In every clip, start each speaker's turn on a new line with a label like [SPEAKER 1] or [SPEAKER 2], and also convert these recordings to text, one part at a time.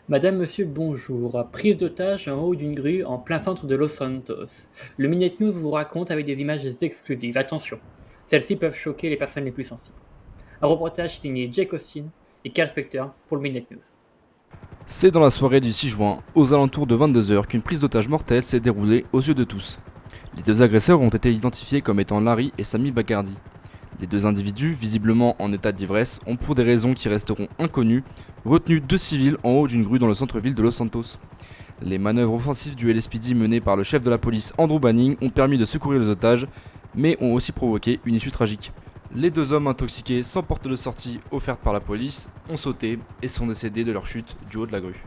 [SPEAKER 1] Madame, monsieur, bonjour. Prise d'otage en haut d'une grue en plein centre de Los Santos. Le Minute News vous raconte avec des images exclusives. Attention, celles-ci peuvent choquer les personnes les plus sensibles. Un reportage signé Jake Austin et Carl Specter pour le Minute News.
[SPEAKER 2] C'est dans la soirée du 6 juin, aux alentours de 22 h, qu'une prise d'otage mortelle s'est déroulée aux yeux de tous. Les deux agresseurs ont été identifiés comme étant Larry et Sami Bakardi. Les deux individus, visiblement en état d'ivresse, ont pour des raisons qui resteront inconnues, retenu deux civils en haut d'une grue dans le centre-ville de Los Santos. Les manœuvres offensives du LSPD menées par le chef de la police Andrew Banning ont permis de secourir les otages, mais ont aussi provoqué une issue tragique. Les deux hommes intoxiqués sans porte de sortie offerte par la police ont sauté et sont décédés de leur chute du haut de la grue.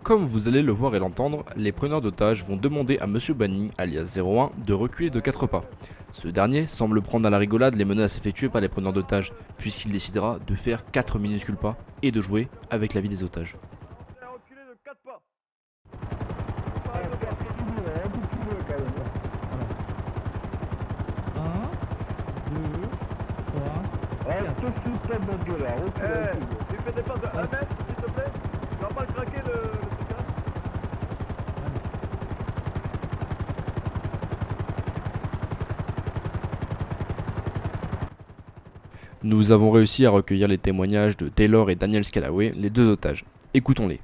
[SPEAKER 2] Comme vous allez le voir et l'entendre, les preneurs d'otages vont demander à Monsieur Banning, alias 01, de reculer de 4 pas. Ce dernier semble prendre à la rigolade les menaces effectuées par les preneurs d'otages, puisqu'il décidera de faire 4 minuscules pas et de jouer avec la vie des otages.
[SPEAKER 3] Reculer de 4 pas.
[SPEAKER 4] Un, deux, trois.
[SPEAKER 3] Ouais, tout de suite, tête notre gueule, là. Tu fais des passes de 1 mètre, s'il te plaît. Tu vas pas le craquer, le truc là.
[SPEAKER 2] Nous avons réussi à recueillir les témoignages de Taylor et Daniel Scalaway, les deux otages. Écoutons-les.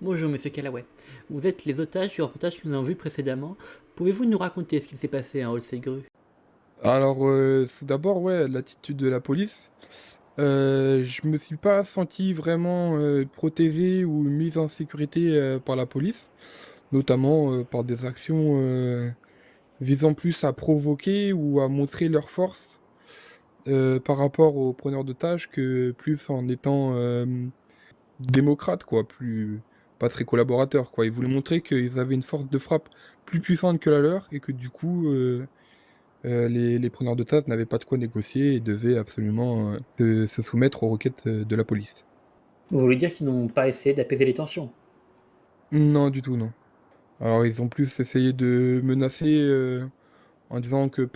[SPEAKER 1] Bonjour, monsieur Callaway. Vous êtes les otages du reportage que nous avons vu précédemment. Pouvez-vous nous raconter ce qu'il s'est passé en haut de cette grue?
[SPEAKER 5] Alors, c'est d'abord, ouais, l'attitude de la police. Je me suis pas senti vraiment protégé ou mis en sécurité par la police, notamment par des actions visant plus à provoquer ou à montrer leur force par rapport aux preneurs d'otages que plus en étant démocrates, quoi, plus pas très collaborateurs, quoi. Ils voulaient montrer qu'ils avaient une force de frappe plus puissante que la leur et que du coup, les preneurs d'otages n'avaient pas de quoi négocier et devaient absolument se soumettre aux requêtes de la police.
[SPEAKER 1] Vous voulez dire qu'ils n'ont pas essayé d'apaiser les tensions?
[SPEAKER 5] Non, du tout, non. Alors, ils ont plus essayé de menacer en disant que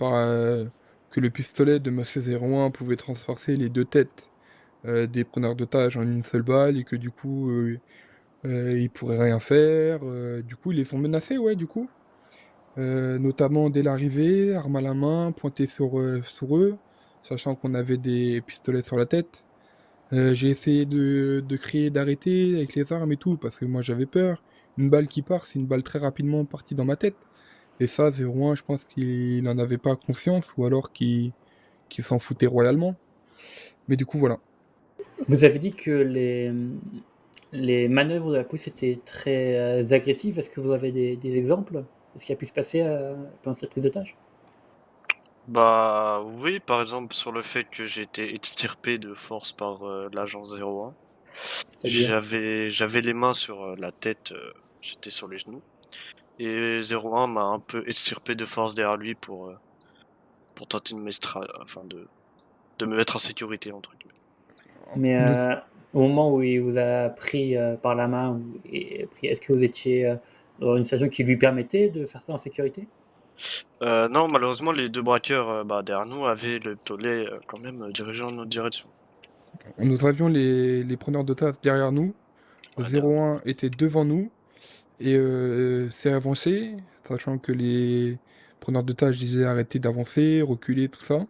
[SPEAKER 5] le pistolet de Monsieur 01 pouvait transpercer les deux têtes des preneurs d'otages en une seule balle et que du coup, ils pourraient rien faire. Du coup, ils les ont menacés, ouais, du coup. Notamment dès l'arrivée, arme à la main, pointée sur eux, sachant qu'on avait des pistolets sur la tête. J'ai essayé de crier d'arrêter avec les armes et tout, parce que moi j'avais peur. Une balle qui part, c'est une balle très rapidement partie dans ma tête. Et ça, 01, je pense qu'il n'en avait pas conscience, ou alors qu'il s'en foutait royalement. Mais du coup, voilà.
[SPEAKER 1] Vous avez dit que les manœuvres de la police étaient très agressives. Est-ce que vous avez des exemples de ce qui a pu se passer pendant cette prise d'otage?
[SPEAKER 6] Bah oui, par exemple sur le fait que j'ai été extirpé de force par l'agent 01.
[SPEAKER 1] C'est-à-dire?
[SPEAKER 6] J'avais les mains sur la tête, j'étais sur les genoux. Et 01 m'a un peu extirpé de force derrière lui pour tenter de me mettre en sécurité entre guillemets.
[SPEAKER 1] Mais
[SPEAKER 5] Nous-
[SPEAKER 1] au moment où il vous a pris par la main, est-ce que vous étiez dans une situation qui lui permettait de faire ça en sécurité?
[SPEAKER 6] Non, malheureusement les deux braqueurs derrière nous avaient le tollé quand même dirigé en notre direction.
[SPEAKER 5] Nous avions les preneurs d'otages derrière nous,
[SPEAKER 6] Ouais, derrière nous.
[SPEAKER 5] 01 était devant nous, et s'est avancé, sachant que les preneurs d'otages disaient arrêter d'avancer, reculer, tout ça.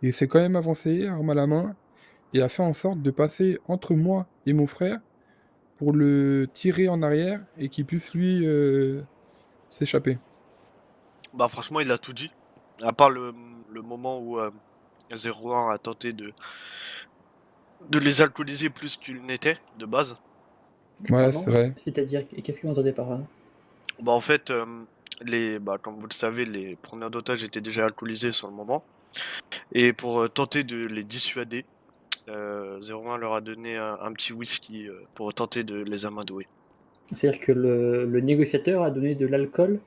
[SPEAKER 5] Il s'est quand même avancé, arme à la main, et a fait en sorte de passer entre moi et mon frère pour le tirer en arrière et qu'il puisse lui s'échapper.
[SPEAKER 6] Bah franchement il a tout dit. À part le moment où 01 a tenté de les alcooliser plus qu'ils n'étaient de base.
[SPEAKER 5] Ouais, c'est
[SPEAKER 1] Pardon?
[SPEAKER 5] vrai.
[SPEAKER 1] C'est-à-dire, qu'est-ce que vous entendez par là?
[SPEAKER 6] Bah en fait, comme vous le savez, les preneurs d'otages étaient déjà alcoolisés sur le moment. Et pour tenter de les dissuader, 01 leur a donné un petit whisky pour tenter de les amadouer.
[SPEAKER 1] C'est-à-dire que le négociateur a donné de l'alcool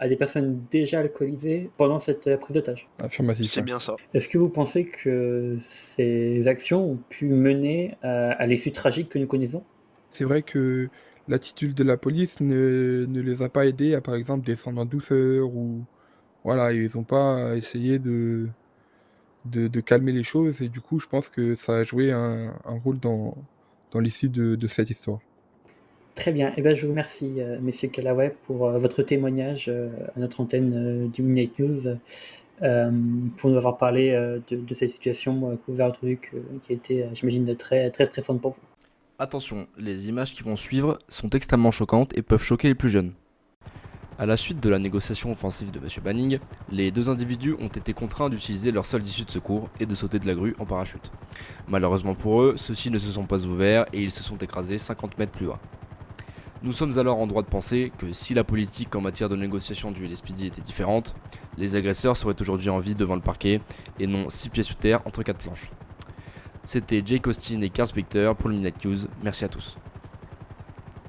[SPEAKER 1] à des personnes déjà alcoolisées pendant cette prise d'otage.
[SPEAKER 5] Affirmatif,
[SPEAKER 6] C'est
[SPEAKER 5] ouais.
[SPEAKER 6] bien ça.
[SPEAKER 1] Est-ce que vous pensez que ces actions ont pu mener à l'issue tragique que nous connaissons?
[SPEAKER 5] C'est vrai que l'attitude de la police ne les a pas aidés à, par exemple, descendre en douceur ou voilà, ils ont pas essayé de calmer les choses et du coup, je pense que ça a joué un rôle dans l'issue de cette histoire.
[SPEAKER 1] Très bien. Et ben, je vous remercie, messieurs Callaway, pour votre témoignage à notre antenne du Midnight News, pour nous avoir parlé de cette situation que vous avez entendue, qui a été, j'imagine, très, très stressante pour vous.
[SPEAKER 2] Attention, les images qui vont suivre sont extrêmement choquantes et peuvent choquer les plus jeunes. À la suite de la négociation offensive de M. Banning, les deux individus ont été contraints d'utiliser leur seule issue de secours et de sauter de la grue en parachute. Malheureusement pour eux, ceux-ci ne se sont pas ouverts et ils se sont écrasés 50 mètres plus bas. Nous sommes alors en droit de penser que si la politique en matière de négociation du LSPD était différente, les agresseurs seraient aujourd'hui en vie devant le parquet et non 6 pieds sous terre entre 4 planches. C'était Jake Austin et Carl Spector pour le Midnight News, merci à tous.